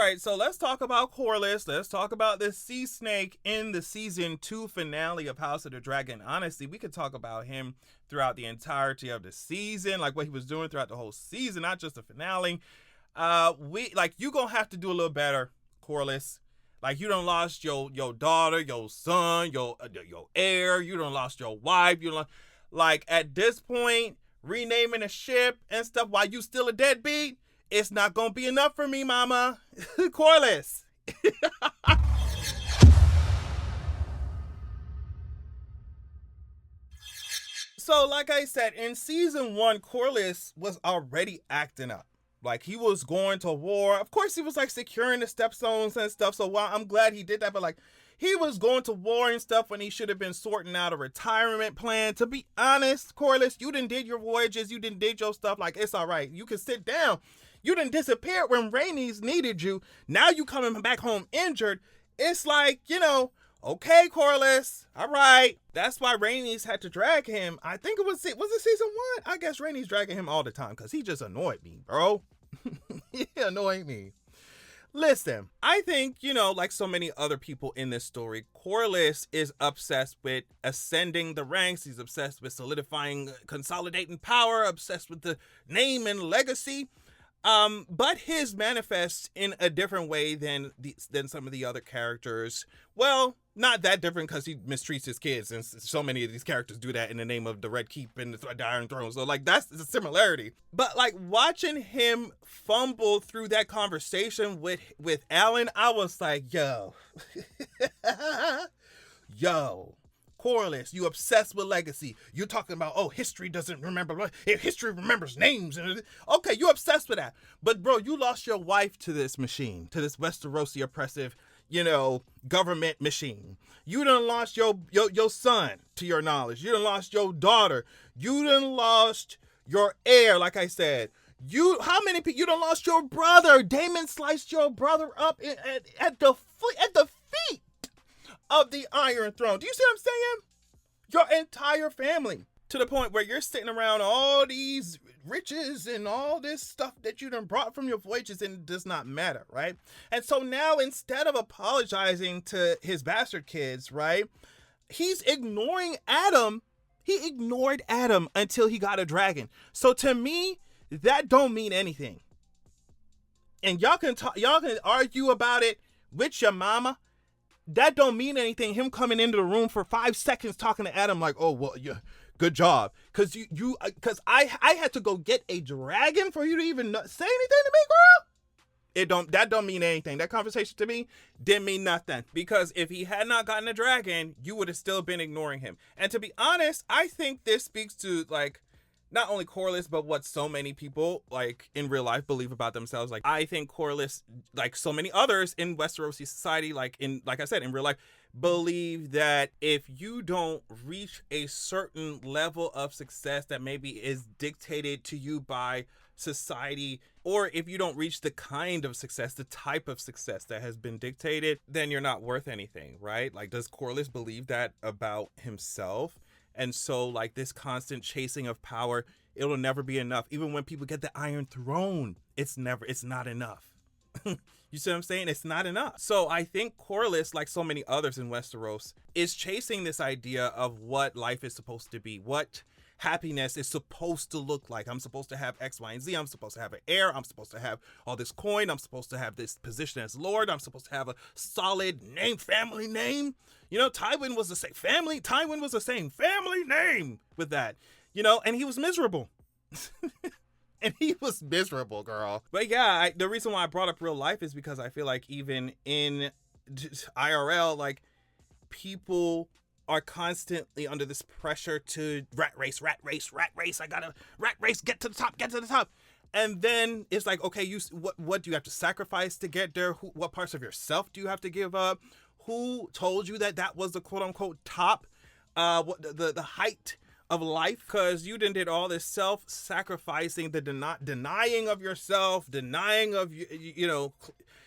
right, so let's talk about Corlys. Let's talk about this sea snake in the season 2 finale of House of the Dragon. Honestly, we could talk about him throughout the entirety of the season, like what he was doing throughout the whole season, not just the finale. You gonna have to do a little better, Corlys. Like, you done lost your daughter, your son, your heir. You done lost your wife. Like, at this point, renaming a ship and stuff while you still a deadbeat, it's not gonna be enough for me, mama. Corlys. So, like I said, in season 1, Corlys was already acting up. Like, he was going to war. Of course, he was like securing the stepstones and stuff. So, while I'm glad he did that, but like, he was going to war and stuff when he should have been sorting out a retirement plan. To be honest, Corlys, you did your voyages, you did your stuff. Like, it's all right. You can sit down. You didn't disappear when Rhaenys needed you. Now you coming back home injured. It's like, okay, Corlys. All right. That's why Rhaenys had to drag him. I think was it season 1? I guess Rhaenys dragging him all the time because he just annoyed me, bro. He annoyed me. Listen, I think, like so many other people in this story, Corlys is obsessed with ascending the ranks. He's obsessed with solidifying, consolidating power, obsessed with the name and legacy. But his manifests in a different way than some of the other characters. Well, not that different because he mistreats his kids, and so many of these characters do that in the name of the Red Keep and the Iron Throne. So, like, that's the similarity. But, like, watching him fumble through that conversation with Alan, I was like, yo. Yo. Corlys, you obsessed with legacy. You're talking about, history doesn't remember. If history remembers names. Okay, you obsessed with that. But, bro, you lost your wife to this machine, to this Westerosi oppressive, government machine. You done lost your son, to your knowledge. You done lost your daughter. You done lost your heir, like I said. How many people? You done lost your brother. Daemon sliced your brother up at the feet of the Iron Throne. Do you see what I'm saying? Your entire family. To the point where you're sitting around all these riches and all this stuff that you done brought from your voyages, and it does not matter, right? And so now, instead of apologizing to his bastard kids, right, he's ignoring Adam. He ignored Adam until he got a dragon. So to me, that don't mean anything. And y'all can argue about it with your mama. That don't mean anything. Him coming into the room for 5 seconds talking to Adam like, oh, well, yeah, good job. Because I had to go get a dragon for you to even say anything to me, girl. That don't mean anything. That conversation to me didn't mean nothing. Because if he had not gotten a dragon, you would have still been ignoring him. And to be honest, I think this speaks to, like, not only Corlys, but what so many people, like, in real life believe about themselves. Like, I think Corlys, like so many others in Westerosi society, like I said, in real life, believe that if you don't reach a certain level of success that maybe is dictated to you by society, or if you don't reach the kind of success, the type of success that has been dictated, then you're not worth anything, right? Like, does Corlys believe that about himself? And so, like, this constant chasing of power, it'll never be enough. Even when people get the Iron Throne, it's not enough. You see what I'm saying? It's not enough. So I think Corlys, like so many others in Westeros, is chasing this idea of what life is supposed to be, what happiness is supposed to look like. I'm supposed to have X, Y, and Z. I'm supposed to have an heir. I'm supposed to have all this coin. I'm supposed to have this position as Lord. I'm supposed to have a solid name, family name. Tywin was the same family. Tywin was the same family name with that, and he was miserable. And he was miserable, girl. But yeah, the reason why I brought up real life is because I feel like even in IRL, like, people are constantly under this pressure to rat race. I gotta rat race, get to the top. And then it's like, okay, what do you have to sacrifice to get there? What parts of yourself do you have to give up? Who told you that was the quote unquote top, the height of life? Because you did all this self-sacrificing, the denying of yourself, denying of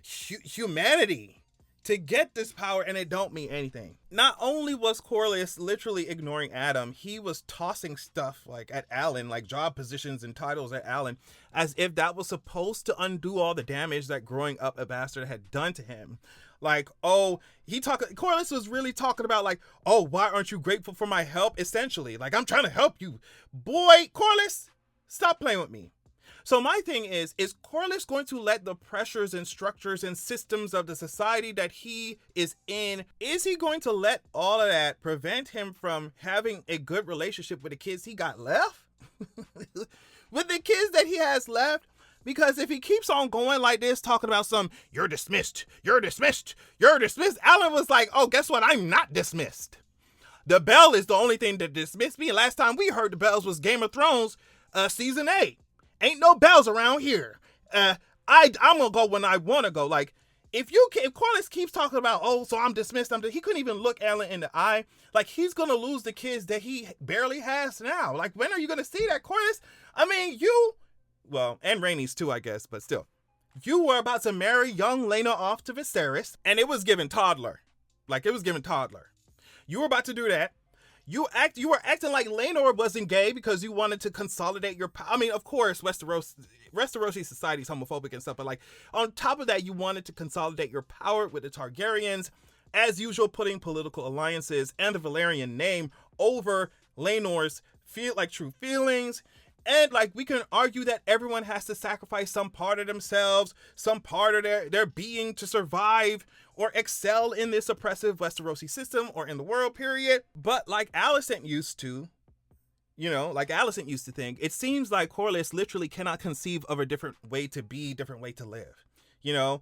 humanity. to get this power, and it don't mean anything. Not only was Corlys literally ignoring Adam, he was tossing stuff like at Alan, like job positions and titles at Alan, as if that was supposed to undo all the damage that growing up a bastard had done to him. Like, oh, Corlys was really talking about like, oh, why aren't you grateful for my help? Essentially, like, I'm trying to help you. Boy, Corlys, stop playing with me. So my thing is Corlys going to let the pressures and structures and systems of the society that he is in, is he going to let all of that prevent him from having a good relationship with the kids he got left? With the kids that he has left? Because if he keeps on going like this, talking about you're dismissed, you're dismissed, you're dismissed, Alan was like, oh, guess what? I'm not dismissed. The bell is the only thing that dismissed me. Last time we heard the bells was Game of Thrones, season 8. Ain't no bells around here. I'm gonna go when I want to go. Like, if Corlys keeps talking about, oh, so I'm dismissed, he couldn't even look Alan in the eye. Like, he's gonna lose the kids that he barely has now. Like, when are you gonna see that, Corlys? I mean, and Rhaenys too, I guess, but still. You were about to marry young Laena off to Viserys, and it was given toddler. Like, it was given toddler. You were about to do that. You were acting like Laenor wasn't gay because you wanted to consolidate your power. I mean, of course, Westerosi society is homophobic and stuff, but like, on top of that, you wanted to consolidate your power with the Targaryens, as usual, putting political alliances and the Valyrian name over Laenor's true feelings. And like, we can argue that everyone has to sacrifice some part of themselves, some part of their being to survive or excel in this oppressive Westerosi system or in the world, period. But like Alicent used to, think, it seems like Corlys literally cannot conceive of a different way to be, different way to live.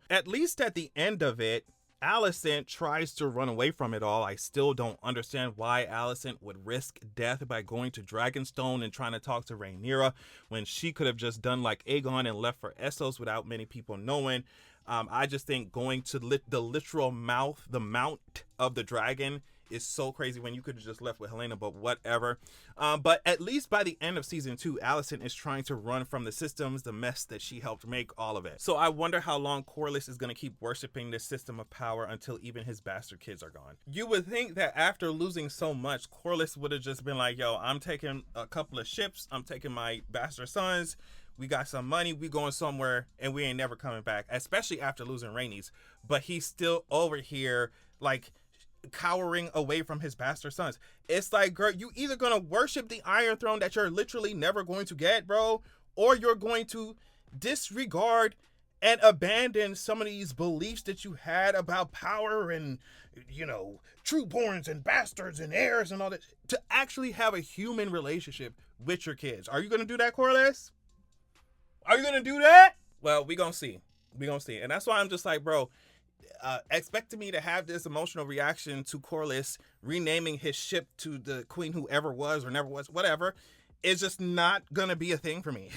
At least at the end of it, Alicent tries to run away from it all. I still don't understand why Alicent would risk death by going to Dragonstone and trying to talk to Rhaenyra when she could have just done like Aegon and left for Essos without many people knowing. I just think going to the literal the mount of the dragon is so crazy when you could have just left with Helena, but whatever. But at least by the end of season 2, Alicent is trying to run from the systems, the mess that she helped make, all of it. So I wonder how long Corlys is going to keep worshiping this system of power until even his bastard kids are gone. You would think that after losing so much, Corlys would have just been like, yo, I'm taking a couple of ships, I'm taking my bastard sons, we got some money, we going somewhere, and we ain't never coming back, especially after losing Rhaenys. But he's still over here, like, cowering away from his bastard sons. It's like, girl, you either gonna worship the Iron Throne that you're literally never going to get, bro, or you're going to disregard and abandon some of these beliefs that you had about power and, trueborns and bastards and heirs and all that, to actually have a human relationship with your kids. Are you gonna do that, Corlys? Are you gonna do that? Well, we gonna see. And that's why I'm just like, bro, expecting me to have this emotional reaction to Corlys renaming his ship to the queen who ever was or never was, whatever, is just not gonna be a thing for me.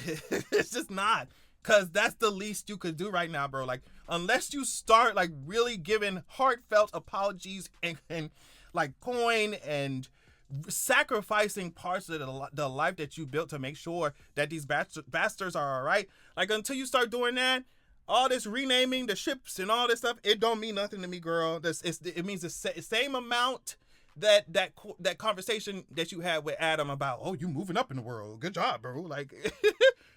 It's just not. Because that's the least you could do right now, bro. Like, unless you start, like, really giving heartfelt apologies and like, coin and sacrificing parts of the life that you built to make sure that these bastards are all right. Like, until you start doing that, all this renaming the ships and all this stuff, it don't mean nothing to me, girl. It means the same amount that conversation that you had with Adam about, oh, you moving up in the world. Good job, bro. Like,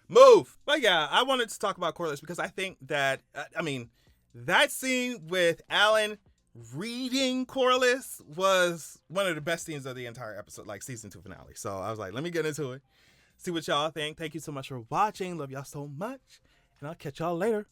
move. But yeah, I wanted to talk about Corlys because I think that, that scene with Alan reading Corlys was one of the best scenes of the entire episode, like season 2 finale. So I was like, let me get into it, see what y'all think. Thank you so much for watching. Love y'all so much. And I'll catch y'all later.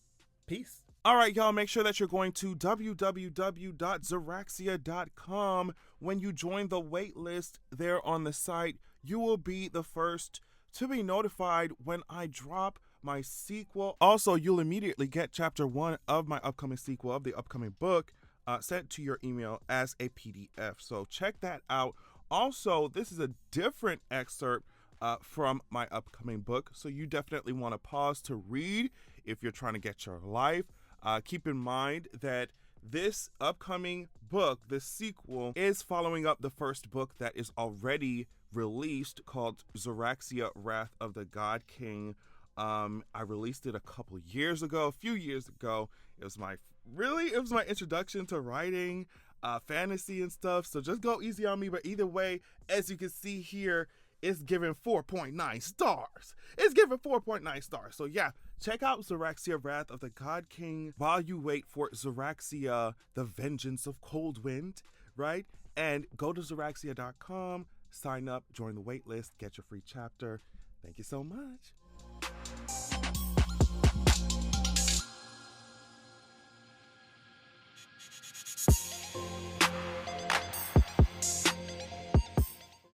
Peace. All right, y'all, make sure that you're going to www.zeraxia.com. When you join the wait list there on the site, you will be the first to be notified when I drop my sequel. Also, you'll immediately get chapter 1 of my upcoming sequel of the upcoming book sent to your email as a PDF. So check that out. Also, this is a different excerpt from my upcoming book, so you definitely want to pause to read if you're trying to get your life. Keep in mind that this upcoming book, the sequel, is following up the first book that is already released called Zeraxia, Wrath of the God King. I released it a few years ago. It was my introduction to writing, fantasy and stuff. So just go easy on me. But either way, as you can see here, it's given 4.9 stars. It's given 4.9 stars. So yeah, check out Xeraxia Wrath of the God King while you wait for Xeraxia The Vengeance of Coldwind, right? And go to Xeraxia.com, sign up, join the waitlist, get your free chapter. Thank you so much.